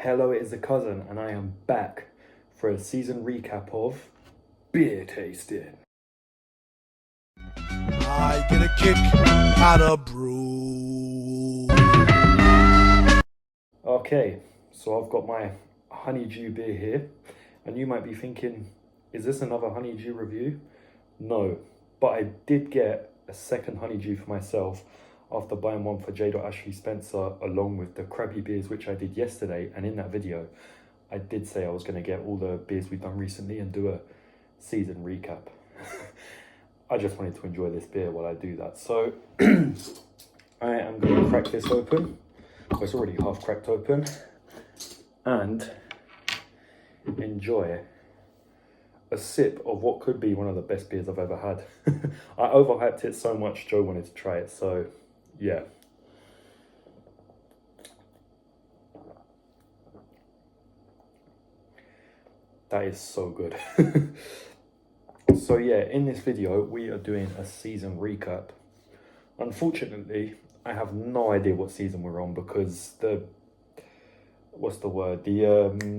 Hello, it is the cousin, and I am back for a season recap of Beer Tasting. I get a kick out of brew. Okay, so I've got my honeydew beer here, and you might be thinking, is this another honeydew review? No, but I did get a second honeydew for myself after buying one for J. Ashley Spencer along with the Krabby beers which I did yesterday, and in that video I did say I was going to get all the beers we've done recently and do a season recap. I just wanted to enjoy this beer while I do that. So I am going to crack this open. Well, it's already half cracked open. And enjoy a sip of what could be one of the best beers I've ever had. I overhyped it so much, Joe wanted to try it. So yeah. That is so good. So yeah, in this video, we are doing a season recap. Unfortunately, I have no idea what season we're on because the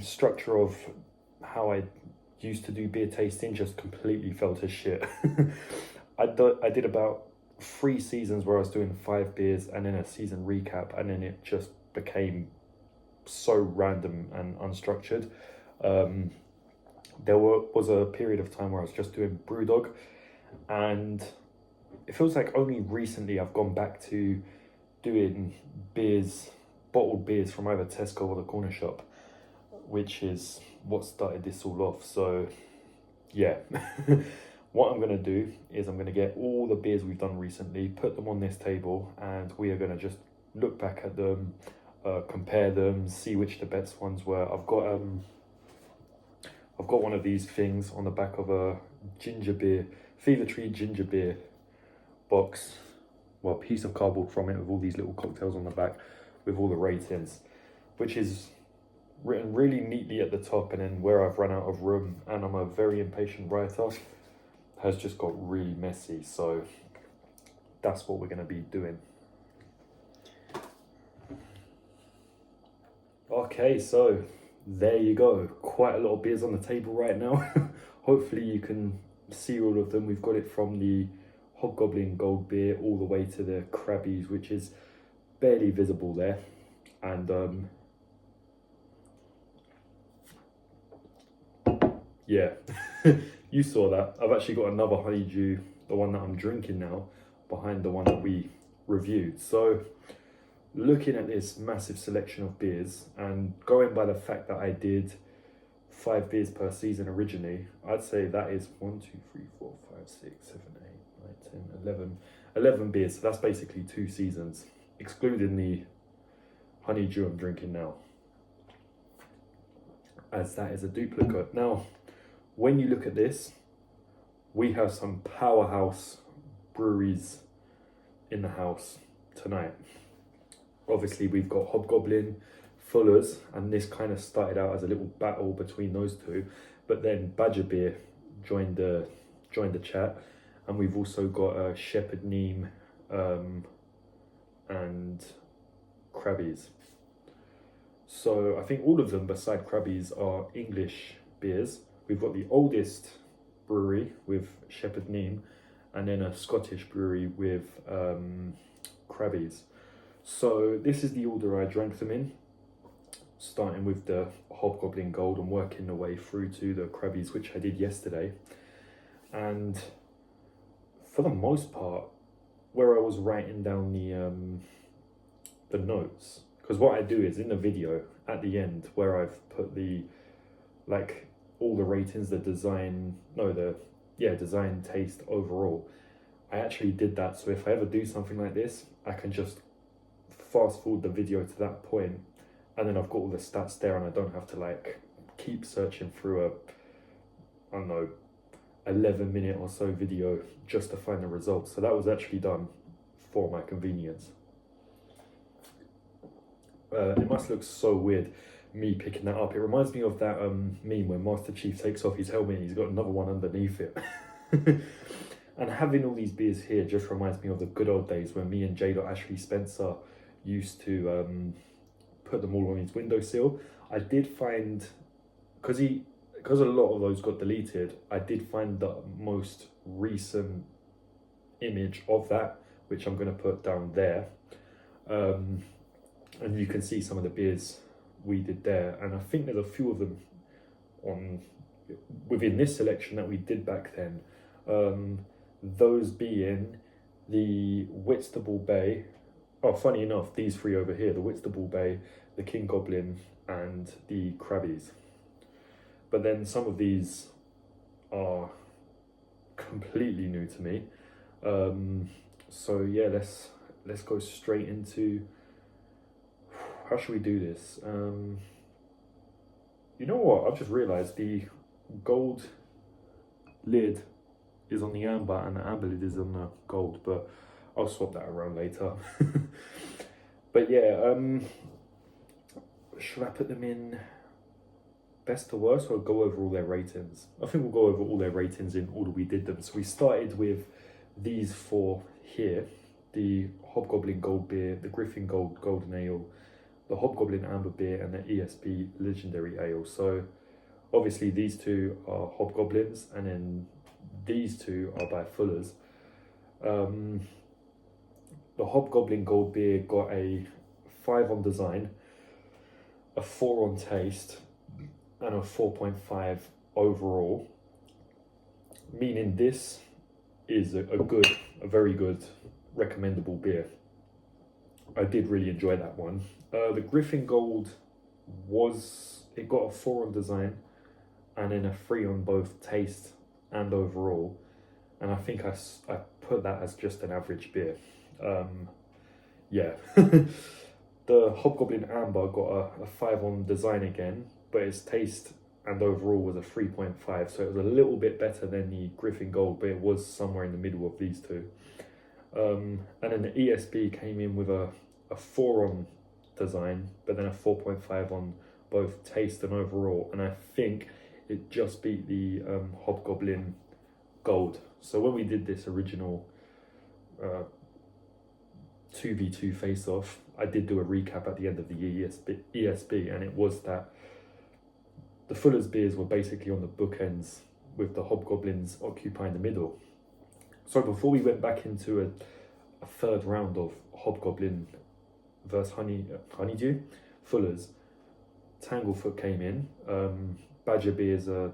structure of how I used to do beer tasting just completely fell to shit. I did about 3 seasons where I was doing 5 beers and then a season recap, and then it just became so random and unstructured. There was a period of time where I was just doing Brewdog, and it feels like only recently I've gone back to doing beers, bottled beers from either Tesco or the corner shop, which is what started this all off. So yeah, what I'm going to do is I'm going to get all the beers we've done recently, put them on this table, and we are going to just look back at them, compare them, see which the best ones were. I've got one of these things on the back of a ginger beer, Fever Tree ginger beer box. Well, a piece of cardboard from it with all these little cocktails on the back with all the ratings, which is written really neatly at the top, and then where I've run out of room and I'm a very impatient writer has just got really messy. So that's what we're going to be doing. Okay, so there you go. Quite a lot of beers on the table right now. Hopefully you can see all of them. We've got it from the Hobgoblin Gold beer all the way to the Krabbies, which is barely visible there. And yeah, you saw that. I've actually got another honeydew, the one that I'm drinking now, behind the one that we reviewed. So looking at this massive selection of beers and going by the fact that I did 5 beers per season originally, I'd say that is 1, 2, 3, 4, 5, 6, 7, 8, 9, 10, 11 beers. So that's basically 2 seasons, excluding the honeydew I'm drinking now, as that is a duplicate. Now, when you look at this, we have some powerhouse breweries in the house tonight. Obviously, we've got Hobgoblin, Fuller's, and this kind of started out as a little battle between those two. But then Badger Beer joined the chat, and we've also got Shepherd Neame and Krabbies. So I think all of them, beside Krabbies, are English beers. We've got the oldest brewery with Shepherd Neame, and then a Scottish brewery with Krabbies. So this is the order I drank them in, starting with the Hobgoblin Gold and working the way through to the Krabbies, which I did yesterday. And for the most part, where I was writing down the notes, because what I do is in the video at the end where I've put all the ratings, design, taste, overall, I actually did that. So if I ever do something like this, I can just fast forward the video to that point, and then I've got all the stats there, and I don't have to keep searching through a 11-minute or so video just to find the results. So that was actually done for my convenience. It must look so weird me picking that up. It reminds me of that meme when Master Chief takes off his helmet and he's got another one underneath it. And having all these beers here just reminds me of the good old days when me and J. Ashley Spencer used to put them all on his windowsill. I did find, because a lot of those got deleted, I did find the most recent image of that, which I'm going to put down there. And you can see some of the beers we did there, and I think there's a few of them within this selection that we did back then. Those being the Whitstable Bay. Oh, funny enough, these three over here, the Whitstable Bay, the King Goblin, and the Crabbies. But then some of these are completely new to me. So yeah, let's go straight into, how should we do this? You know what, I've just realised the gold lid is on the amber and the amber lid is on the gold, but I'll swap that around later. But yeah, should I put them in best to worst or go over all their ratings? I think we'll go over all their ratings in order we did them. So we started with these four here: the Hobgoblin Gold Beer, the Griffin Gold Golden Ale, the Hobgoblin Amber Beer, and the ESB Legendary Ale. So obviously these two are Hobgoblins, and then these two are by Fuller's. The Hobgoblin Gold Beer got a 5 on design, a 4 on taste, and a 4.5 overall, meaning this is a very good recommendable beer. I did really enjoy that one. The Griffin Gold it got a 4 on design and then a 3 on both taste and overall, and I think I put that as just an average beer. Yeah. The Hobgoblin Amber got a 5 on design again, but its taste and overall was a 3.5, so it was a little bit better than the Griffin Gold, but it was somewhere in the middle of these two. And then the ESB came in with a 4 on design, but then a 4.5 on both taste and overall, and I think it just beat the Hobgoblin Gold. So when we did this original 2v2 face-off, I did do a recap at the end of the ESB, and it was that the Fuller's beers were basically on the bookends, with the Hobgoblins occupying the middle. So before we went back into a third round of Hobgoblin versus Honeydew, Fuller's, Tanglefoot came in. Badger beers are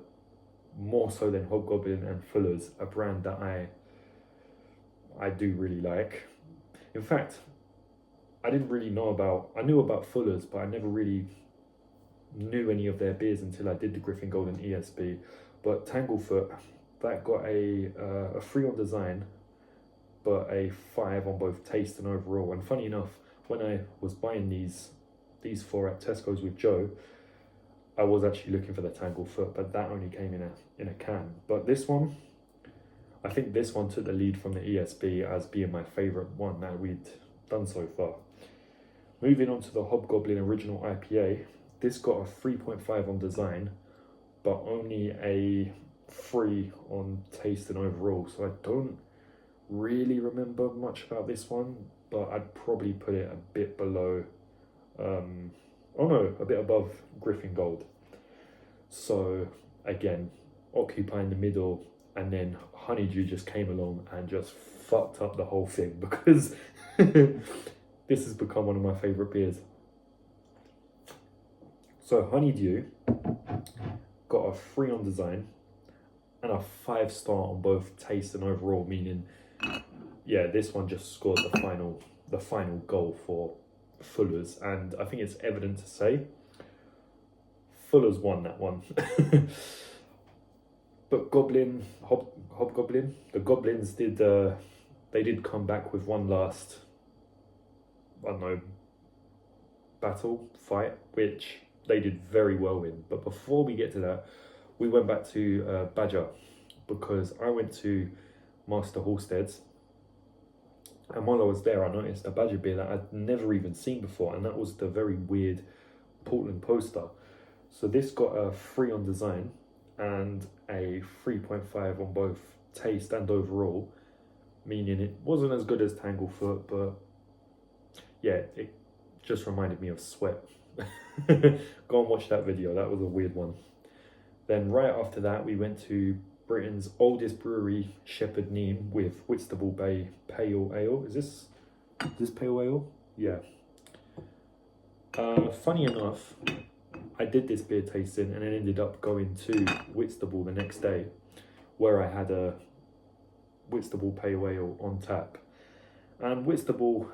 more so than Hobgoblin and Fuller's, a brand that I do really like. In fact, I knew about Fuller's, but I never really knew any of their beers until I did the Griffin Gold and ESB. But Tanglefoot, that got a 3 on design, but a 5 on both taste and overall. And funny enough, when I was buying these 4 at Tesco's with Joe, I was actually looking for the Tanglefoot, but that only came in a can. But this one, I think this one took the lead from the ESB as being my favourite one that we'd done so far. Moving on to the Hobgoblin Original IPA, this got a 3.5 on design, but only a 3 on taste and overall. So I don't really remember much about this one, but I'd probably put it a bit below, a bit above Griffin Gold. So again, occupying the middle, and then Honeydew just came along and just fucked up the whole thing, because this has become one of my favourite beers. So Honeydew got a 3 on design and a 5-star on both taste and overall, meaning, yeah, this one just scored the final goal for Fuller's, and I think it's evident to say Fuller's won that one. But Hobgoblin, the Goblins did come back with one last, fight, which they did very well in. But before we get to that, we went back to Badger, because I went to Master Halstead's, and while I was there, I noticed a Badger beer that I'd never even seen before, and that was the very weird Portland Poster. So this got a 3 on design and a 3.5 on both taste and overall, meaning it wasn't as good as Tanglefoot, but yeah, it just reminded me of Sweat Go and watch that video, that was a weird one. Then right after that, we went to Britain's oldest brewery, Shepherd Neame, with Whitstable Bay Pale Ale. Is this Pale Ale? Yeah. Funny enough, I did this beer tasting and then ended up going to Whitstable the next day, where I had a Whitstable Pale Ale on tap. And Whitstable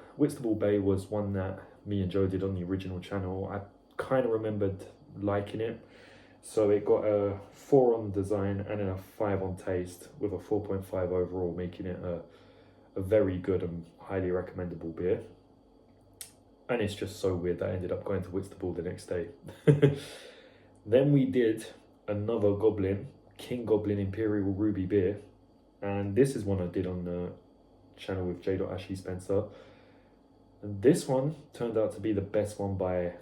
Bay was one that me and Joe did on the original channel. I kind of remembered liking it. So it got a 4 on design and then a 5 on taste, with a 4.5 overall, making it a very good and highly recommendable beer. And it's just so weird that I ended up going to Whitstable the next day. Then we did another Goblin, King Goblin Imperial Ruby beer. And this is one I did on the channel with J. Ashley Spencer. And this one turned out to be the best one by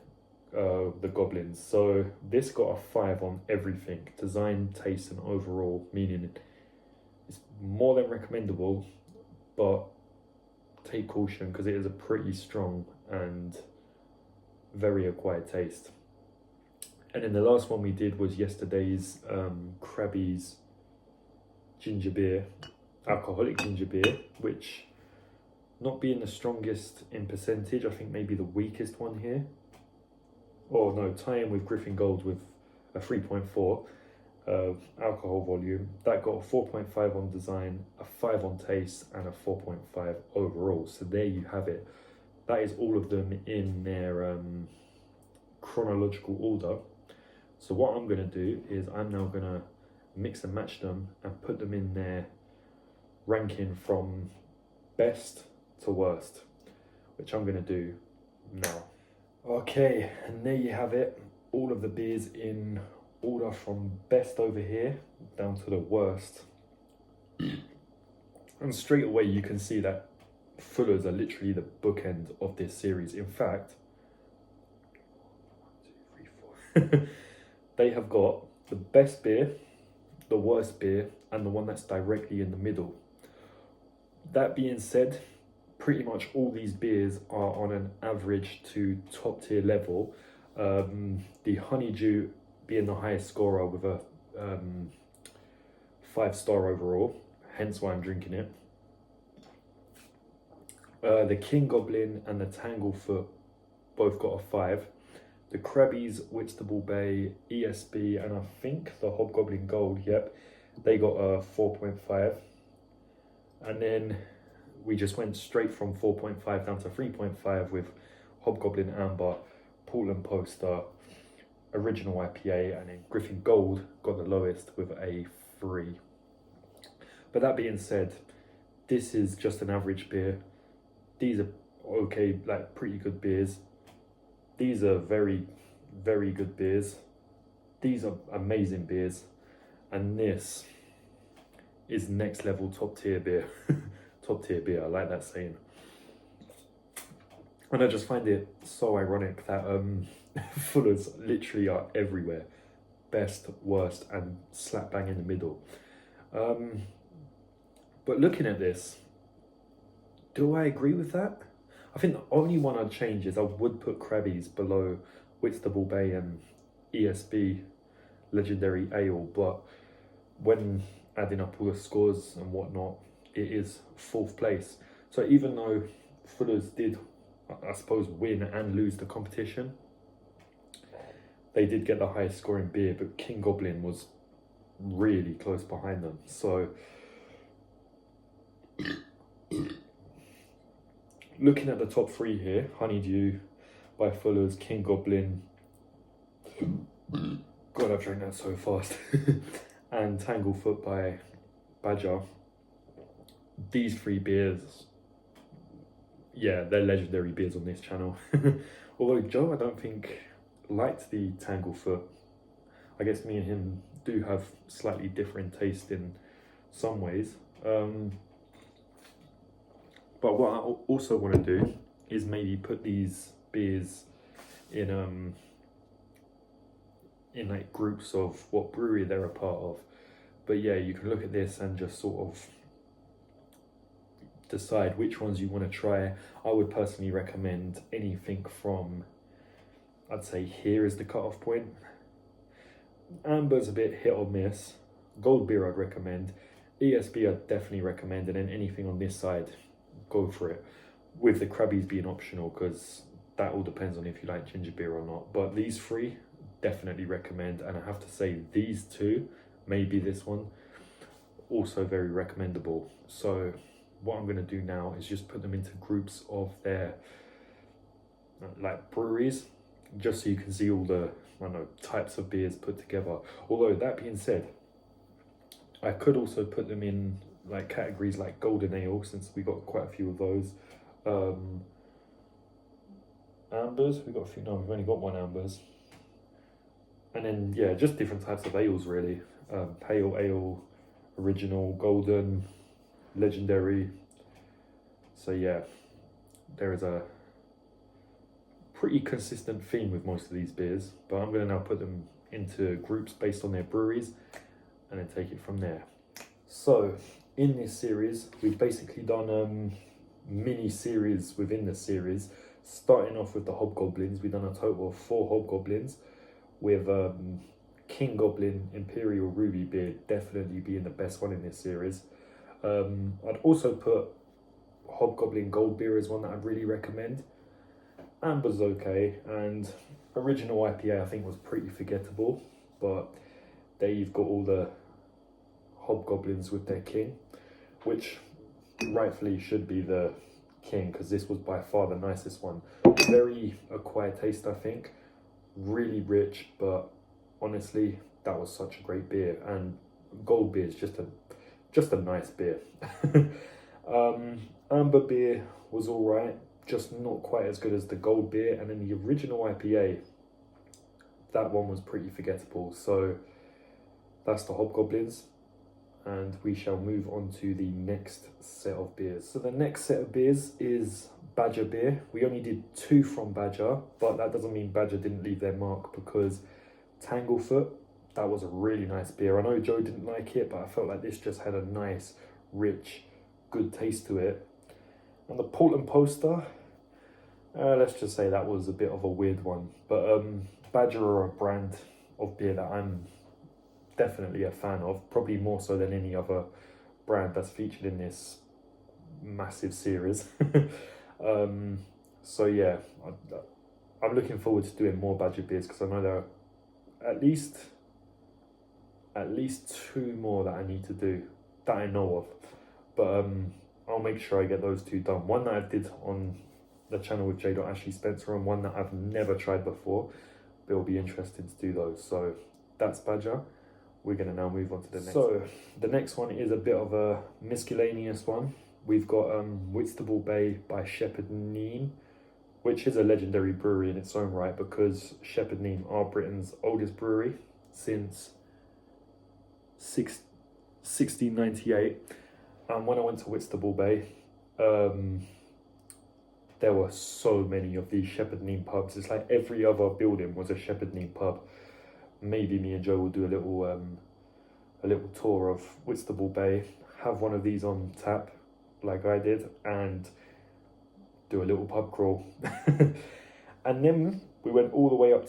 the Goblins. So this got a 5 on everything: design, taste and overall, meaning it's more than recommendable, but take caution because it is a pretty strong and very acquired taste. And then the last one we did was yesterday's Krabby's ginger beer, alcoholic ginger beer, which, not being the strongest in percentage, I think maybe the weakest one here. Oh no, tying with Griffin Gold with a 3.4 alcohol volume. That got a 4.5 on design, a 5 on taste and a 4.5 overall. So there you have it. That is all of them in their chronological order. So what I'm going to do is I'm now going to mix and match them and put them in their ranking from best to worst, which I'm going to do now. Okay, and there you have it. All of the beers in order from best over here down to the worst. And straight away you can see that Fuller's are literally the bookend of this series. In fact, 1, 2, 3, 4. They have got the best beer, the worst beer, and the one that's directly in the middle. That being said, pretty much all these beers are on an average to top tier level. The Honeydew being the highest scorer with a 5-star overall, hence why I'm drinking it. The King Goblin and the Tanglefoot both got a 5. The Krabby's, Whitstable Bay, ESB, and I think the Hobgoblin Gold, yep, they got a 4.5. And then we just went straight from 4.5 down to 3.5 with Hobgoblin Amber, Portland Poster, Original IPA, and then Griffin Gold got the lowest with a 3. But that being said, this is just an average beer. These are okay, like pretty good beers. These are very, very good beers. These are amazing beers. And this is next level top tier beer. Top tier beer, I like that saying. And I just find it so ironic that Fuller's literally are everywhere. Best, worst, and slap bang in the middle. But looking at this, do I agree with that? I think the only one I'd change is I would put Krabby's below Whitstable Bay and ESB Legendary Ale, but when adding up all the scores and whatnot, it is 4th place. So even though Fuller's did, I suppose, win and lose the competition, they did get the highest scoring beer, but King Goblin was really close behind them. So looking at the top 3 here, Honeydew by Fuller's, King Goblin, God, I've drank that so fast, and Tanglefoot by Badger. These 3 beers, yeah, they're legendary beers on this channel. Although Joe, I don't think, liked the Tanglefoot. I guess me and him do have slightly different taste in some ways. But what I also want to do is maybe put these beers in like groups of what brewery they're a part of. But yeah, you can look at this and just sort of decide which ones you want to try. I would personally recommend anything from I'd say here is the cutoff point. Amber's a bit hit or miss. Gold beer I'd recommend. ESB I'd definitely recommend, and then anything on this side, go for it. With the Krabbies being optional, because that all depends on if you like ginger beer or not. But these three, definitely recommend. And I have to say, these two, maybe this one, also very recommendable. So what I'm going to do now is just put them into groups of their like breweries, just so you can see all the, I don't know, types of beers put together. Although that being said, I could also put them in like categories like golden ale, since we got quite a few of those. Ambers, we got a few. No, we've only got one ambers. And then yeah, just different types of ales really. Pale ale, original, golden, legendary. So yeah, there is a pretty consistent theme with most of these beers, but I'm going to now put them into groups based on their breweries and then take it from there. So in this series, we've basically done mini series within the series. Starting off with the Hobgoblins, we've done a total of 4 Hobgoblins, with King Goblin Imperial Ruby beer definitely being the best one in this series. I'd also put Hobgoblin Gold beer as one that I'd really recommend. Amber's okay, and Original IPA I think was pretty forgettable, but there you've got all the Hobgoblins with their king, which rightfully should be the king, because this was by far the nicest one. Very acquired taste, I think, really rich, but honestly that was such a great beer. And gold beer is just a nice beer. Amber beer was all right, just not quite as good as the gold beer. And then the Original IPA, that one was pretty forgettable. So that's the Hobgoblins, and we shall move on to the next set of beers. So the next set of beers is Badger beer. We only did 2 from Badger, but that doesn't mean Badger didn't leave their mark, because Tanglefoot, that was a really nice beer. I know Joe didn't like it, but I felt like this just had a nice, rich, good taste to it. And the Portland Poster, let's just say that was a bit of a weird one. But Badger are a brand of beer that I'm definitely a fan of, probably more so than any other brand that's featured in this massive series. So yeah, I'm looking forward to doing more Badger beers, because I know there are at least 2 more that I need to do that I know of. But I'll make sure I get those 2 done. One that I did on the channel with J. Ashley Spencer, and one that I've never tried before. But it'll be interesting to do those. So that's Badger. We're going to now move on to the next. So the next one is a bit of a miscellaneous one. We've got Whitstable Bay by Shepherd Neame, which is a legendary brewery in its own right, because Shepherd Neame are Britain's oldest brewery since 1698. And when I went to Whitstable Bay, there were so many of these Shepherd Neame pubs. It's like every other building was a Shepherd Neame pub. Maybe me and Joe will do a little tour of Whitstable Bay, have one of these on tap like I did, and do a little pub crawl. And then we went all the way up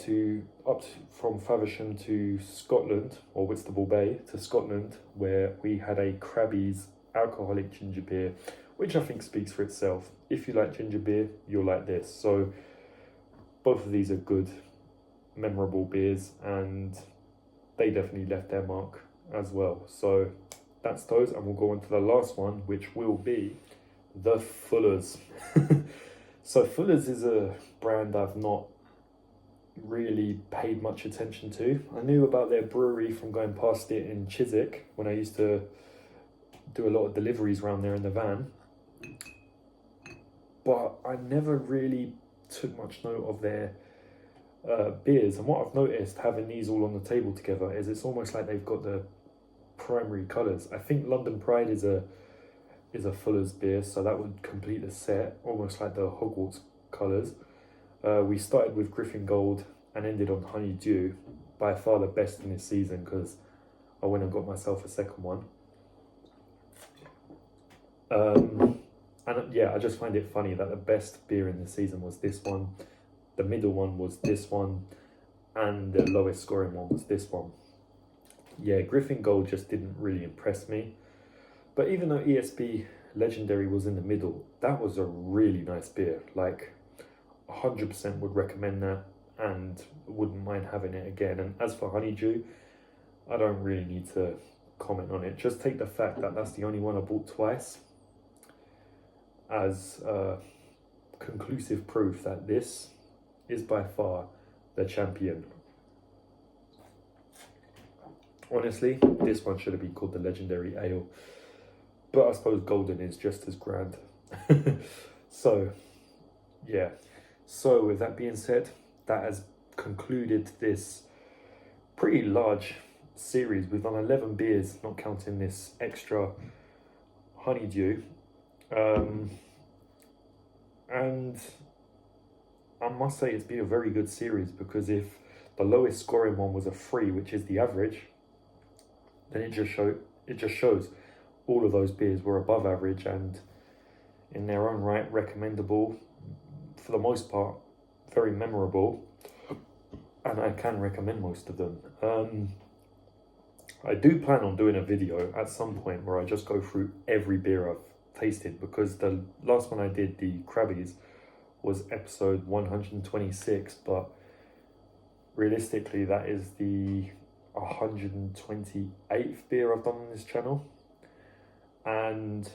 from Faversham to Scotland, or Whitstable Bay to Scotland, where we had a Krabbies alcoholic ginger beer, which I think speaks for itself. If you like ginger beer, you'll like this. So both of these are good, memorable beers, and they definitely left their mark as well. So that's those, and we'll go on to the last one, which will be the Fuller's. So Fuller's is a brand I've not really paid much attention to. I knew about their brewery from going past it in Chiswick when I used to do a lot of deliveries around there in the van, but I never really took much note of their beers. And what I've noticed having these all on the table together is it's almost like they've got the primary colours. I think London Pride is a Fuller's beer, so that would complete the set, almost like the Hogwarts colours. We started with Griffin Gold and ended on Honeydew, by far the best in this season, because I went and got myself a second one. And yeah, I just find it funny that the best beer in the season was this one. the middle one was this one, and the lowest scoring one was this one. Yeah, Griffin Gold just didn't really impress me. But even though ESB Legendary was in the middle, that was a really nice beer. Like, 100% would recommend that and wouldn't mind having it again. And as for Honeydew, I don't really need to comment on it. Just take the fact that that's the only one I bought twice as conclusive proof that this is by far the champion. Honestly, this one should have been called the Legendary Ale, but I suppose Golden is just as grand. So, yeah. So with that being said, that has concluded this pretty large series. We've done 11 beers, not counting this extra Honeydew. And I must say it's been a very good series, because if the lowest scoring one was a 3, which is the average, then it just shows all of those beers were above average and in their own right recommendable, for the most part very memorable, and I can recommend most of them. I do plan on doing a video at some point where I just go through every beer I've tasted, because the last one I did, the Krabbies, was episode 126, but realistically that is the 128th beer I've done on this channel. And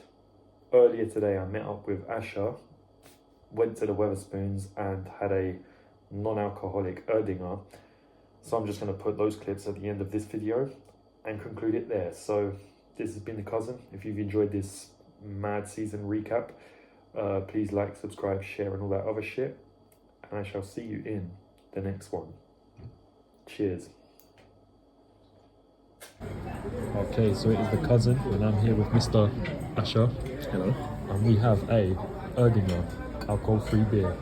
earlier today I met up with Asher, went to the Wetherspoons and had a non-alcoholic Erdinger. So I'm just going to put those clips at the end of this video and conclude it there. So this has been The Cousin. If you've enjoyed this mad season recap, please like, subscribe, share and all that other shit. And I shall see you in the next one. Cheers. Okay, so it is The Cousin, and I'm here with Mr. Asher. Hello. And we have a Erdinger alcohol-free beer.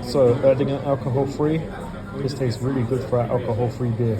So Erdinger alcohol-free. This tastes really good for an alcohol-free beer.